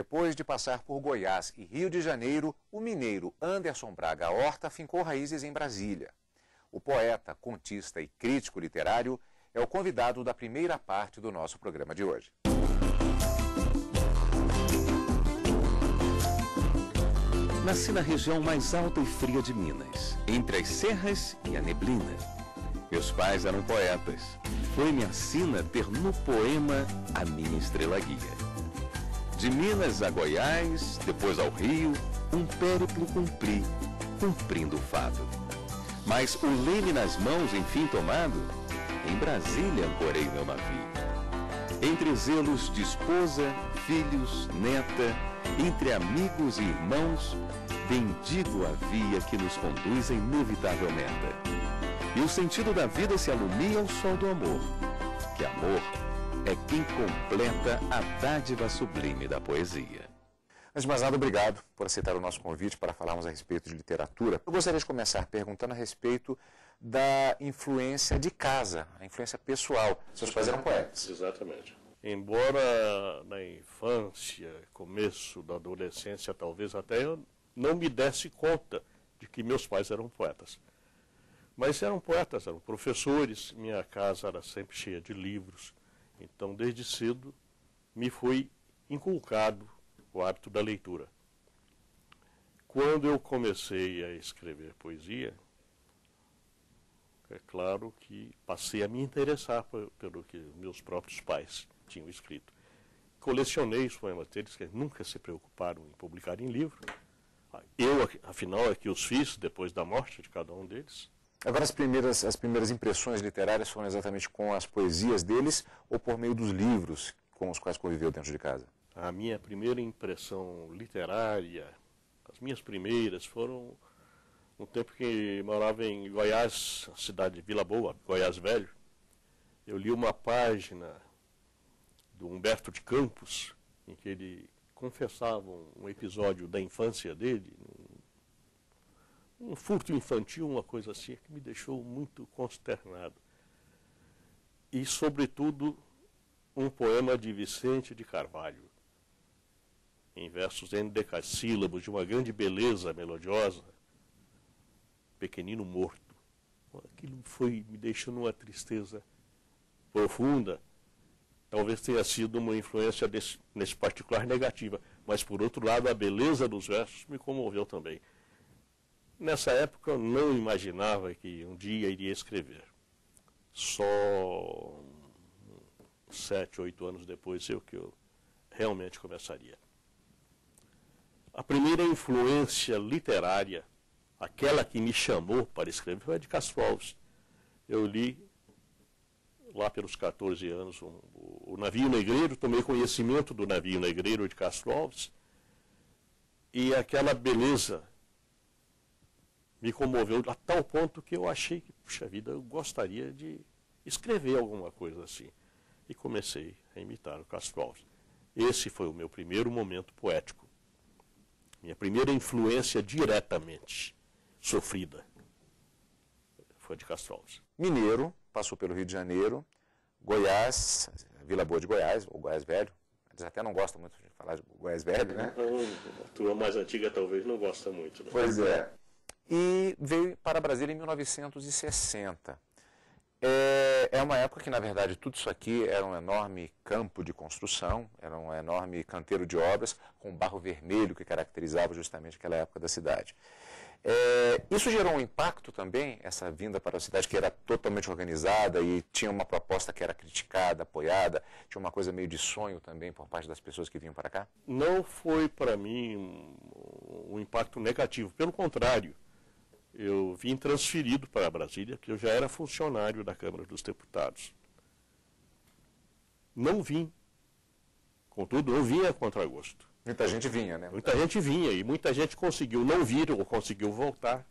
Depois de passar por Goiás e Rio de Janeiro, o mineiro Anderson Braga Horta fincou raízes em Brasília. O poeta, contista e crítico literário é o convidado da primeira parte do nosso programa de hoje. Nasci na região mais alta e fria de Minas, entre as serras e a neblina. Meus pais eram poetas. Foi minha sina ter no poema a minha estrela guia. De Minas a Goiás, depois ao Rio, um périplo cumpri, cumprindo o fado. Mas o leme nas mãos, enfim tomado, em Brasília ancorei meu navio. Entre zelos de esposa, filhos, neta, entre amigos e irmãos, bendigo a via que nos conduz à inevitável meta. E o sentido da vida se alumia ao sol do amor, que amor é quem completa a dádiva sublime da poesia. Antes de mais nada, obrigado por aceitar o nosso convite para falarmos a respeito de literatura. Eu gostaria de começar perguntando a respeito da influência de casa, a influência pessoal. Seus pais eram poetas. Exatamente. Embora na infância, começo da adolescência, talvez até eu não me desse conta de que meus pais eram poetas. Mas eram poetas, eram professores, minha casa era sempre cheia de livros. Então, desde cedo, me foi inculcado o hábito da leitura. Quando eu comecei a escrever poesia, é claro que passei a me interessar pelo que meus próprios pais tinham escrito. Colecionei os poemas deles, que nunca se preocuparam em publicar em livro. Eu, afinal, é que os fiz depois da morte de cada um deles. Agora, as primeiras impressões literárias foram exatamente com as poesias deles ou por meio dos livros com os quais conviveu dentro de casa? A minha primeira impressão literária, as minhas primeiras, foram no tempo que morava em Goiás, a cidade de Vila Boa, Goiás Velho. Eu li uma página do Humberto de Campos, em que ele confessava um episódio da infância dele, um furto infantil, uma coisa assim, que me deixou muito consternado. E, sobretudo, um poema de Vicente de Carvalho, em versos endecassílabos, de uma grande beleza melodiosa, Pequenino Morto. Aquilo me deixou numa tristeza profunda. Talvez tenha sido uma influência nesse particular negativa, mas, por outro lado, a beleza dos versos me comoveu também. Nessa época eu não imaginava que um dia iria escrever. Só 7, 8 anos depois que eu realmente começaria. A primeira influência literária, aquela que me chamou para escrever, foi a de Castro Alves. Eu li, lá pelos 14 anos, o Navio Negreiro, tomei conhecimento do Navio Negreiro de Castro Alves, e aquela beleza me comoveu a tal ponto que eu achei que, puxa vida, eu gostaria de escrever alguma coisa assim. E comecei a imitar o Castro Alves. Esse foi o meu primeiro momento poético. Minha primeira influência diretamente sofrida foi de Castro Alves. Mineiro, passou pelo Rio de Janeiro, Goiás, Vila Boa de Goiás, ou Goiás Velho. Eles até não gostam muito de falar de Goiás Velho, né? A turma mais antiga talvez não gosta muito. Né? Pois é. E veio para Brasília em 1960. É uma época que, na verdade, tudo isso aqui era um enorme campo de construção, era um enorme canteiro de obras, com barro vermelho que caracterizava justamente aquela época da cidade. Isso gerou um impacto também, essa vinda para a cidade que era totalmente organizada e tinha uma proposta que era criticada, apoiada, tinha uma coisa meio de sonho também por parte das pessoas que vinham para cá? Não foi para mim um impacto negativo, pelo contrário. Eu vim transferido para Brasília, porque eu já era funcionário da Câmara dos Deputados. Não vim. Contudo, eu vinha a contragosto. Muita gente vinha, né? Muita gente vinha, e muita gente conseguiu não vir ou conseguiu voltar.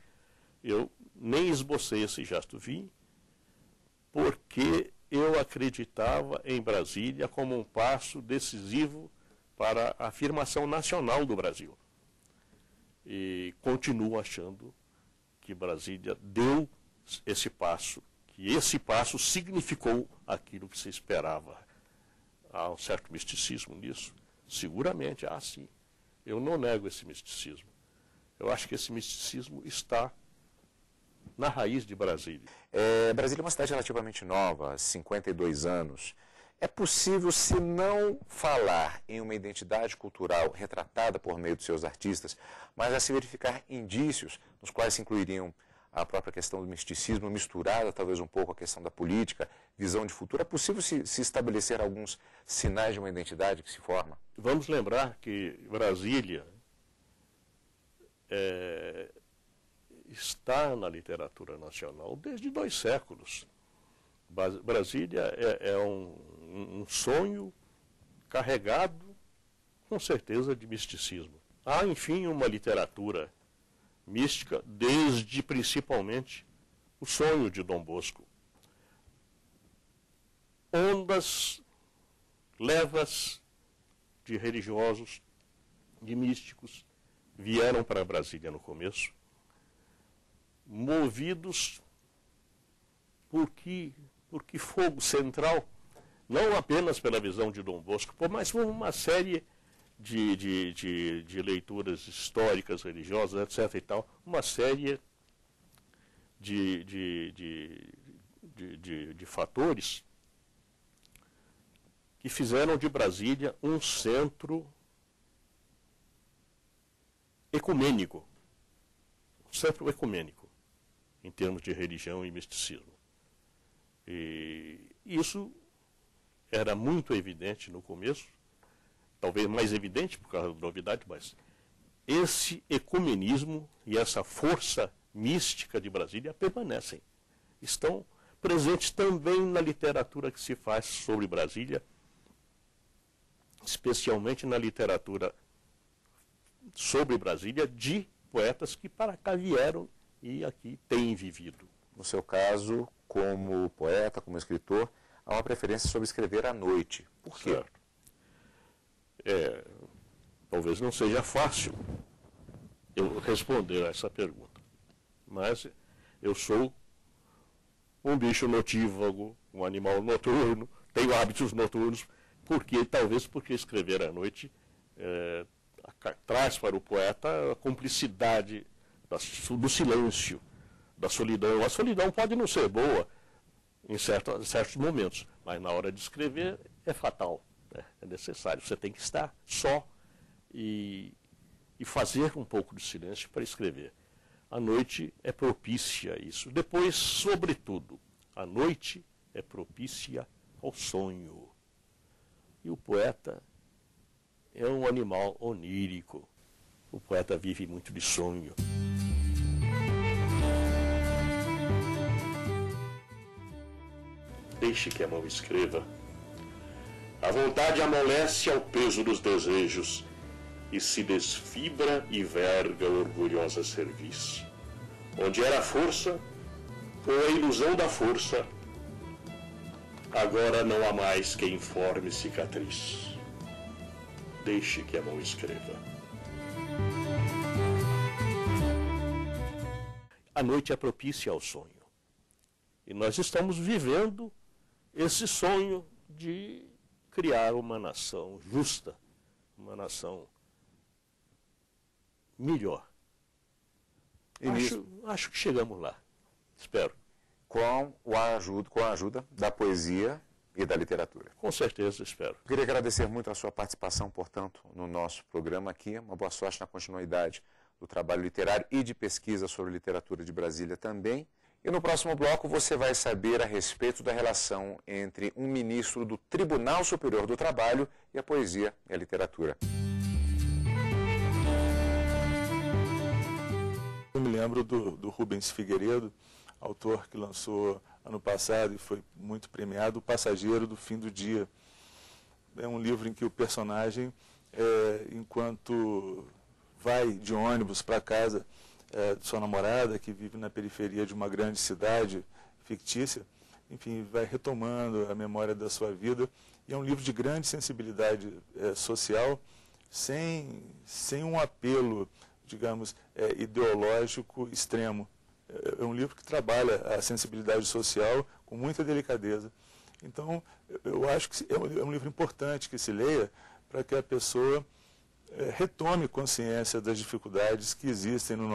Eu nem esbocei esse gesto. Vim porque eu acreditava em Brasília como um passo decisivo para a afirmação nacional do Brasil. E continuo achando que Brasília deu esse passo, que esse passo significou aquilo que se esperava. Há um certo misticismo nisso, Seguramente, sim. Eu não nego esse misticismo. Eu acho que esse misticismo está na raiz de Brasília. Brasília é uma cidade relativamente nova, 52 anos. É possível, se não falar em uma identidade cultural retratada por meio dos seus artistas, mas a se verificar indícios, nos quais se incluiriam a própria questão do misticismo, misturada talvez um pouco a questão da política, visão de futuro, é possível se estabelecer alguns sinais de uma identidade que se forma? Vamos lembrar que Brasília está na literatura nacional desde 2 séculos. Brasília é um sonho carregado, com certeza, de misticismo. Há, enfim, uma literatura mística desde, principalmente, o sonho de Dom Bosco. Ondas, levas de religiosos, de místicos, vieram para Brasília no começo, movidos por que fogo central, não apenas pela visão de Dom Bosco, mas por uma série de leituras históricas, religiosas, etc. e tal, uma série de fatores que fizeram de Brasília um centro ecumênico, em termos de religião e misticismo. E isso era muito evidente no começo, talvez mais evidente por causa da novidade, mas esse ecumenismo e essa força mística de Brasília permanecem. Estão presentes também na literatura que se faz sobre Brasília, especialmente na literatura sobre Brasília de poetas que para cá vieram e aqui têm vivido. No seu caso, como poeta, como escritor, há uma preferência sobre escrever à noite. Por quê? Certo. Talvez não seja fácil eu responder a essa pergunta, mas eu sou um bicho notívago, um animal noturno, tenho hábitos noturnos, talvez porque escrever à noite traz para o poeta a cumplicidade do silêncio, da solidão. A solidão pode não ser boa em certos momentos, mas na hora de escrever é fatal, é necessário. Você tem que estar só e fazer um pouco de silêncio para escrever. A noite é propícia a isso. Depois, sobretudo, a noite é propícia ao sonho. E o poeta é um animal onírico. O poeta vive muito de sonho. Deixe que a mão escreva. A vontade amolece ao peso dos desejos e se desfibra e verga orgulhosa cerviz. Onde era a força, ou a ilusão da força, agora não há mais que informe cicatriz. Deixe que a mão escreva. A noite é propícia ao sonho. E nós estamos vivendo esse sonho de criar uma nação justa, uma nação melhor. Acho que chegamos lá. Espero. Com a ajuda da poesia e da literatura. Com certeza, espero. Queria agradecer muito a sua participação, portanto, no nosso programa aqui. Uma boa sorte na continuidade do trabalho literário e de pesquisa sobre literatura de Brasília também. E no próximo bloco você vai saber a respeito da relação entre um ministro do Tribunal Superior do Trabalho e a poesia e a literatura. Eu me lembro do Rubens Figueiredo, autor que lançou ano passado e foi muito premiado, O Passageiro do Fim do Dia. É um livro em que o personagem, enquanto vai de ônibus para casa de sua namorada, que vive na periferia de uma grande cidade fictícia, enfim, vai retomando a memória da sua vida. E é um livro de grande sensibilidade social, sem um apelo, digamos, ideológico extremo. É um livro que trabalha a sensibilidade social com muita delicadeza. Então, eu acho que é um livro importante que se leia para que a pessoa retome consciência das dificuldades que existem no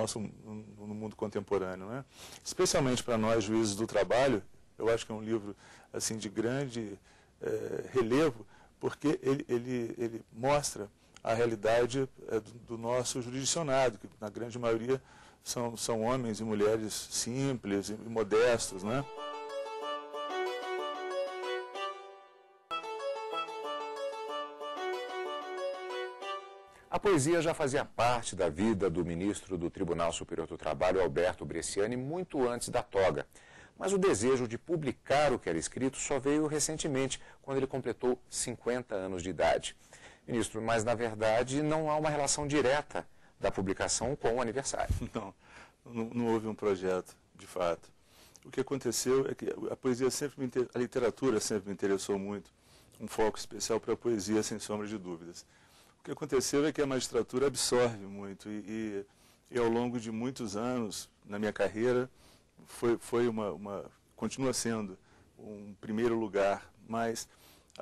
mundo contemporâneo, né? Especialmente para nós, juízes do trabalho. Eu acho que é um livro assim de grande relevo, porque ele mostra a realidade do nosso jurisdicionado, que na grande maioria são homens e mulheres simples e modestos, né? A poesia já fazia parte da vida do ministro do Tribunal Superior do Trabalho, Alberto Bresciani, muito antes da toga. Mas o desejo de publicar o que era escrito só veio recentemente, quando ele completou 50 anos de idade. Ministro, mas na verdade não há uma relação direta da publicação com o aniversário. Não houve um projeto, de fato. O que aconteceu é que a poesia a literatura sempre me interessou muito, um foco especial para a poesia, sem sombra de dúvidas. O que aconteceu é que a magistratura absorve muito e ao longo de muitos anos na minha carreira continua sendo um primeiro lugar, mas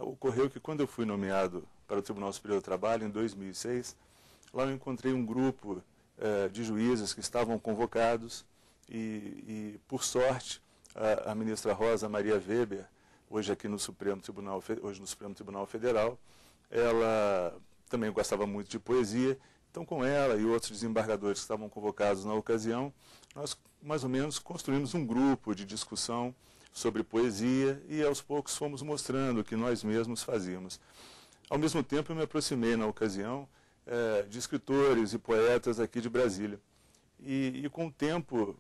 ocorreu que quando eu fui nomeado para o Tribunal Superior do Trabalho em 2006, lá eu encontrei um grupo de juízes que estavam convocados e por sorte a ministra Rosa Maria Weber, hoje aqui no Supremo Tribunal Federal, ela também gostava muito de poesia. Então, com ela e outros desembargadores que estavam convocados na ocasião, nós mais ou menos construímos um grupo de discussão sobre poesia e aos poucos fomos mostrando o que nós mesmos fazíamos. Ao mesmo tempo, eu me aproximei na ocasião de escritores e poetas aqui de Brasília. E com o tempo,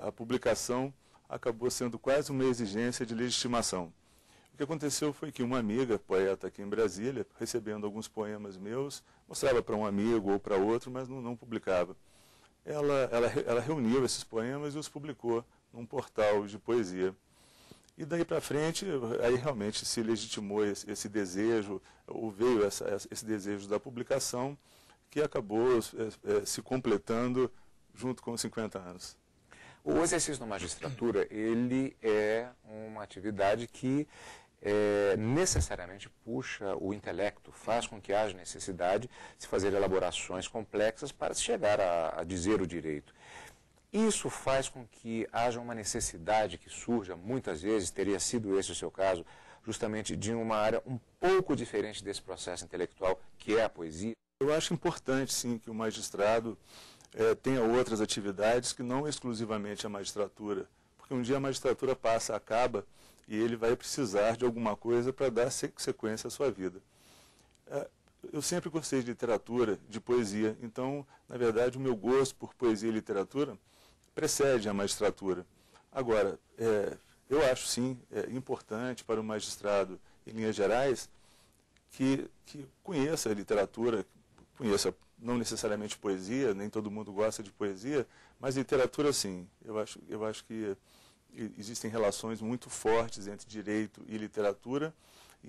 a publicação acabou sendo quase uma exigência de legitimação. O que aconteceu foi que uma amiga, poeta aqui em Brasília, recebendo alguns poemas meus, mostrava para um amigo ou para outro, mas não publicava. Ela reuniu esses poemas e os publicou num portal de poesia. E daí para frente, aí realmente se legitimou esse desejo, ou veio esse desejo da publicação, que acabou se completando junto com os 50 anos. O exercício na magistratura, ele é uma atividade que necessariamente puxa o intelecto, faz com que haja necessidade de se fazer elaborações complexas para se chegar a dizer o direito. Isso faz com que haja uma necessidade que surja, muitas vezes, teria sido esse o seu caso, justamente de uma área um pouco diferente desse processo intelectual, que é a poesia? Eu acho importante, sim, que o magistrado tenha outras atividades que não exclusivamente a magistratura, porque um dia a magistratura acaba, e ele vai precisar de alguma coisa para dar sequência à sua vida. Eu sempre gostei de literatura, de poesia, então, na verdade, o meu gosto por poesia e literatura precede a magistratura. Agora, eu acho, sim, importante para o magistrado, em linhas gerais, que conheça a literatura, conheça não necessariamente poesia, nem todo mundo gosta de poesia, mas literatura, sim. Eu acho que existem relações muito fortes entre direito e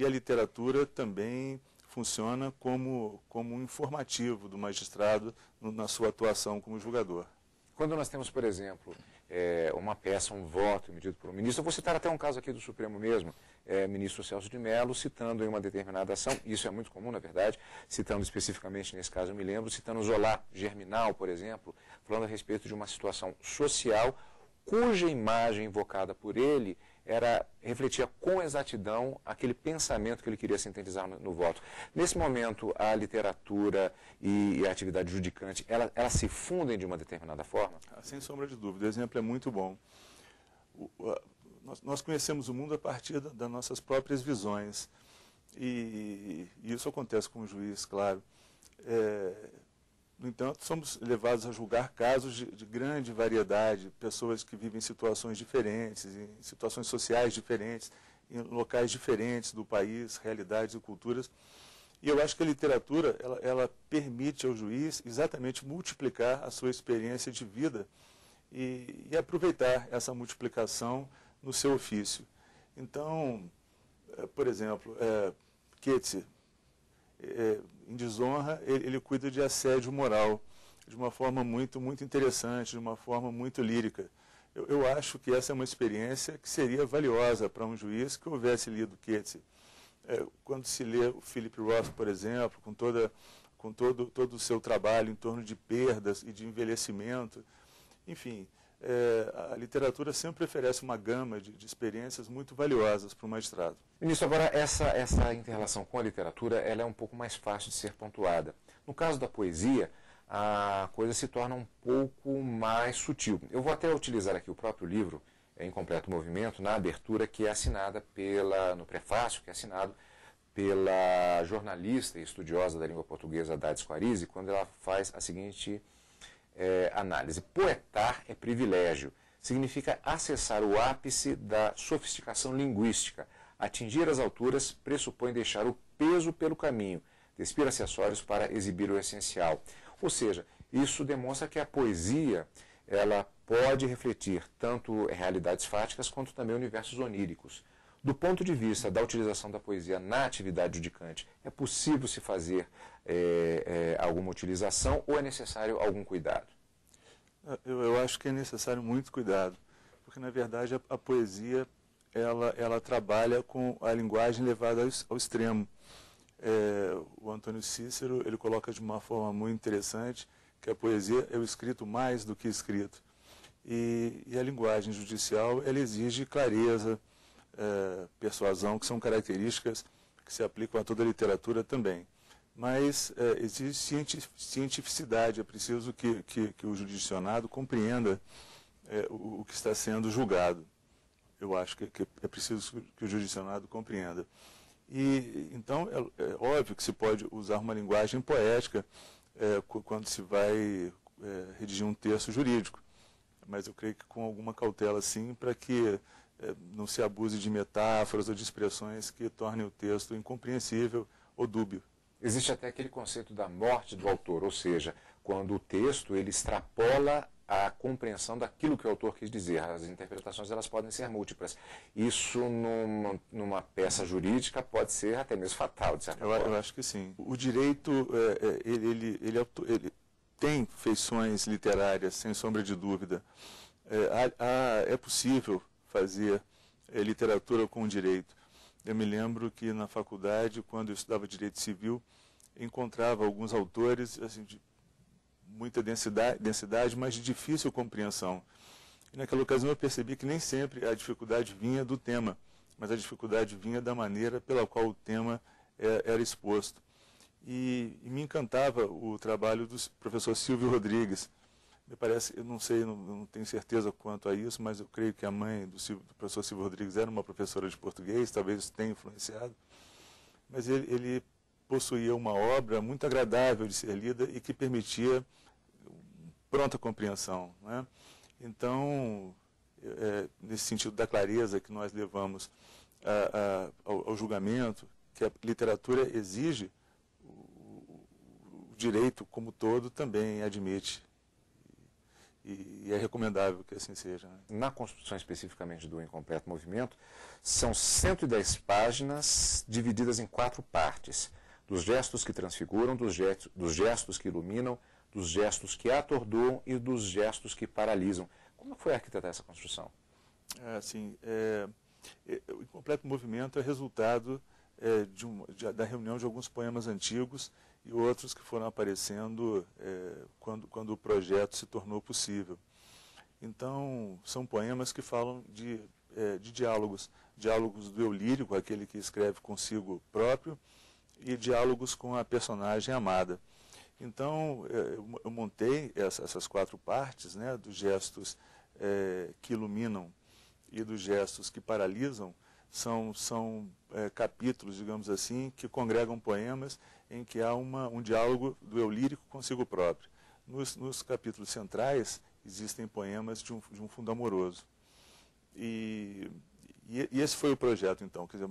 a literatura também funciona como um informativo do magistrado na sua atuação como julgador. Quando nós temos, por exemplo, uma peça, um voto emitido por um ministro, eu vou citar até um caso aqui do Supremo mesmo, ministro Celso de Mello, citando em uma determinada ação, isso é muito comum, na verdade, citando especificamente, nesse caso eu me lembro, citando Zola Germinal, por exemplo, falando a respeito de uma situação social cuja imagem invocada por ele refletia com exatidão aquele pensamento que ele queria sintetizar no voto. Nesse momento, a literatura e a atividade judicante, elas se fundem de uma determinada forma? Sem sombra de dúvida, o exemplo é muito bom. Nós conhecemos o mundo a partir das nossas próprias visões. E isso acontece com o juiz, claro. No entanto, somos levados a julgar casos de grande variedade, pessoas que vivem em situações diferentes, em situações sociais diferentes, em locais diferentes do país, realidades e culturas. E eu acho que a literatura, ela permite ao juiz exatamente multiplicar a sua experiência de vida e aproveitar essa multiplicação no seu ofício. Então, por exemplo, Keats, em Desonra, ele cuida de assédio moral, de uma forma muito interessante, de uma forma muito lírica. Eu acho que essa é uma experiência que seria valiosa para um juiz que houvesse lido Keats. quando se lê o Philip Roth, por exemplo, com todo o seu trabalho em torno de perdas e de envelhecimento, enfim, a literatura sempre oferece uma gama de experiências muito valiosas para o magistrado. Ministro, agora essa inter-relação com a literatura ela é um pouco mais fácil de ser pontuada. No caso da poesia, a coisa se torna um pouco mais sutil. Eu vou até utilizar aqui o próprio livro, Incompleto Movimento, na abertura que é assinada no prefácio, que é assinado pela jornalista e estudiosa da língua portuguesa Dades Quarizzi, quando ela faz a seguinte análise. Poetar é privilégio, significa acessar o ápice da sofisticação linguística. Atingir as alturas pressupõe deixar o peso pelo caminho, despir acessórios para exibir o essencial. Ou seja, isso demonstra que a poesia ela pode refletir tanto realidades fáticas quanto também universos oníricos. Do ponto de vista da utilização da poesia na atividade judicante, é possível se fazer alguma utilização ou é necessário algum cuidado? Eu acho que é necessário muito cuidado, porque na verdade a poesia ela trabalha com a linguagem levada ao extremo. O Antônio Cícero ele coloca de uma forma muito interessante que a poesia é o escrito mais do que escrito. E a linguagem judicial ela exige clareza, persuasão, que são características que se aplicam a toda a literatura também. Mas exige cientificidade, é preciso que o judicionado compreenda o que está sendo julgado. Eu acho que é preciso que o judicionado compreenda. E então é óbvio que se pode usar uma linguagem poética quando se vai redigir um texto jurídico, mas eu creio que com alguma cautela sim, para que não se abuse de metáforas ou de expressões que tornem o texto incompreensível ou dúbio. Existe até aquele conceito da morte do autor, ou seja, quando o texto ele extrapola a compreensão daquilo que o autor quis dizer. As interpretações elas podem ser múltiplas. Isso numa peça jurídica pode ser até mesmo fatal, de certa forma. Eu acho que sim. O direito ele tem feições literárias, sem sombra de dúvida. É possível fazer literatura com direito. Eu me lembro que na faculdade, quando eu estudava Direito Civil, encontrava alguns autores assim, de muita densidade, mas de difícil compreensão. E naquela ocasião eu percebi que nem sempre a dificuldade vinha do tema, mas a dificuldade vinha da maneira pela qual o tema era exposto. E me encantava o trabalho do professor Silvio Rodrigues. Me parece, eu não sei, não tenho certeza quanto a isso, mas eu creio que a mãe do professor Silvio Rodrigues era uma professora de português, talvez isso tenha influenciado. Mas ele possuía uma obra muito agradável de ser lida e que permitia pronta compreensão, né? Então, nesse sentido da clareza que nós levamos ao julgamento, que a literatura exige, o direito como todo também admite. E é recomendável que assim seja. Né? Na Constituição, especificamente do Incompleto Movimento, são 110 páginas divididas em 4 partes. Dos gestos que transfiguram, dos gestos que iluminam, dos gestos que atordoam e dos gestos que paralisam. Como foi arquitetar essa Constituição? O Incompleto Movimento é resultado da reunião de alguns poemas antigos e outros que foram aparecendo quando o projeto se tornou possível. Então, são poemas que falam de diálogos do eu lírico, aquele que escreve consigo próprio, e diálogos com a personagem amada. Então, eu montei essas 4 partes, né, dos gestos que iluminam e dos gestos que paralisam, são capítulos, digamos assim, que congregam poemas em que há um diálogo do eu lírico consigo próprio. Nos capítulos centrais existem poemas de um fundo amoroso. E esse foi o projeto, então, quer dizer,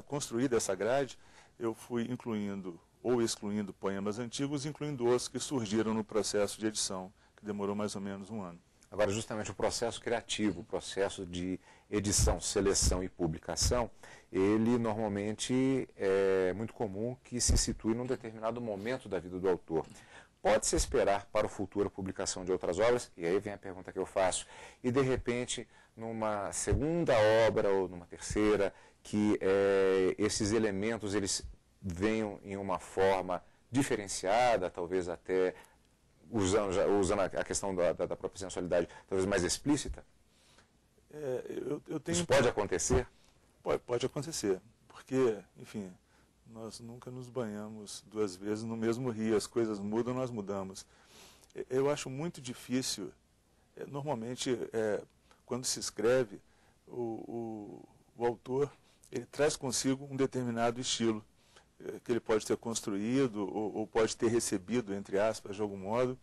construída essa grade, eu fui incluindo ou excluindo poemas antigos, incluindo outros que surgiram no processo de edição, que demorou mais ou menos 1 ano. Agora, justamente o processo criativo, o processo de edição, seleção e publicação, ele normalmente é muito comum que se situe num determinado momento da vida do autor. Pode-se esperar para o futuro a publicação de outras obras, e aí vem a pergunta que eu faço, e de repente, numa segunda obra ou numa terceira, que esses elementos eles venham em uma forma diferenciada, talvez até usando a questão da própria sensualidade, talvez mais explícita? Isso pode acontecer? Pode acontecer, porque, enfim, nós nunca nos banhamos duas vezes no mesmo rio, as coisas mudam, nós mudamos. Eu acho muito difícil, normalmente, quando se escreve, o autor ele traz consigo um determinado estilo, que ele pode ter construído ou pode ter recebido, entre aspas, de algum modo.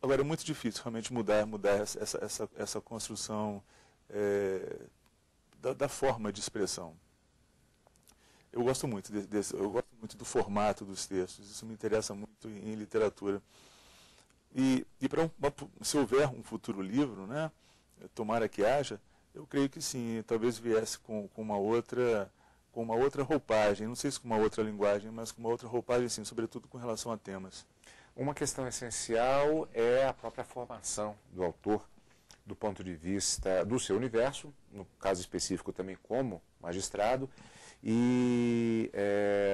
Agora, é muito difícil realmente mudar essa construção da forma de expressão. Eu gosto muito eu gosto muito do formato dos textos, isso me interessa muito em literatura. E se houver um futuro livro, né, tomara que haja, eu creio que sim, talvez viesse com uma outra roupagem, não sei se com uma outra linguagem, mas com uma outra roupagem, sim, sobretudo com relação a temas. Uma questão essencial é a própria formação do autor, do ponto de vista do seu universo, no caso específico também como magistrado, e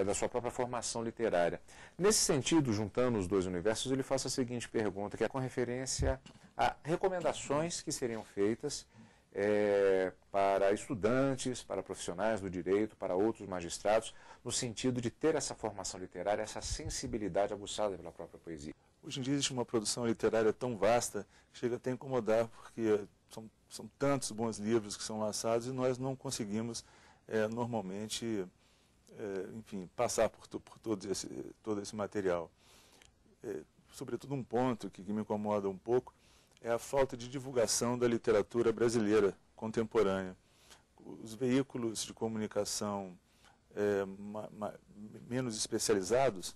da sua própria formação literária. Nesse sentido, juntando os dois universos, ele faz a seguinte pergunta, que é com referência a recomendações que seriam feitas para estudantes, para profissionais do direito, para outros magistrados, no sentido de ter essa formação literária, essa sensibilidade aguçada pela própria poesia. Hoje em dia existe uma produção literária tão vasta que chega até a incomodar, porque são tantos bons livros que são lançados e nós não conseguimos normalmente, enfim, passar por todo esse material. Sobretudo um ponto que me incomoda um pouco é a falta de divulgação da literatura brasileira contemporânea. Os veículos de comunicação menos especializados,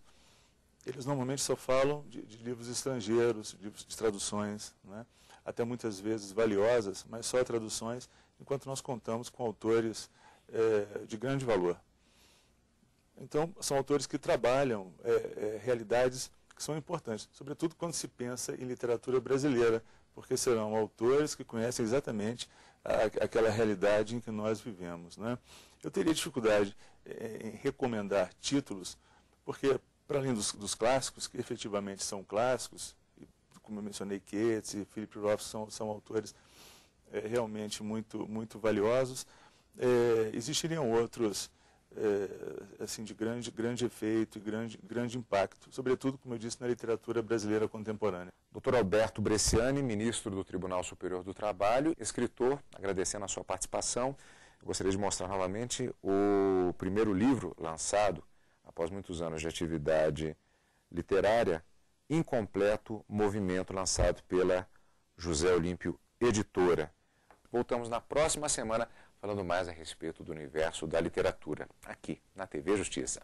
eles normalmente só falam de livros estrangeiros, livros de traduções, né? Até muitas vezes valiosas, mas só traduções, enquanto nós contamos com autores de grande valor. Então, são autores que trabalham realidades que são importantes, sobretudo quando se pensa em literatura brasileira, porque serão autores que conhecem exatamente aquela realidade em que nós vivemos, né? Eu teria dificuldade em recomendar títulos, porque, para além dos clássicos, que efetivamente são clássicos, como eu mencionei, Keats e Philip Roth são autores realmente muito valiosos, existiriam outros assim, de grande efeito e grande impacto, sobretudo, como eu disse, na literatura brasileira contemporânea. Dr. Alberto Bresciani, ministro do Tribunal Superior do Trabalho, escritor, agradecendo a sua participação, eu gostaria de mostrar novamente o primeiro livro lançado, após muitos anos de atividade literária, Incompleto Movimento, lançado pela José Olímpio Editora. Voltamos na próxima semana falando mais a respeito do universo da literatura, aqui na TV Justiça.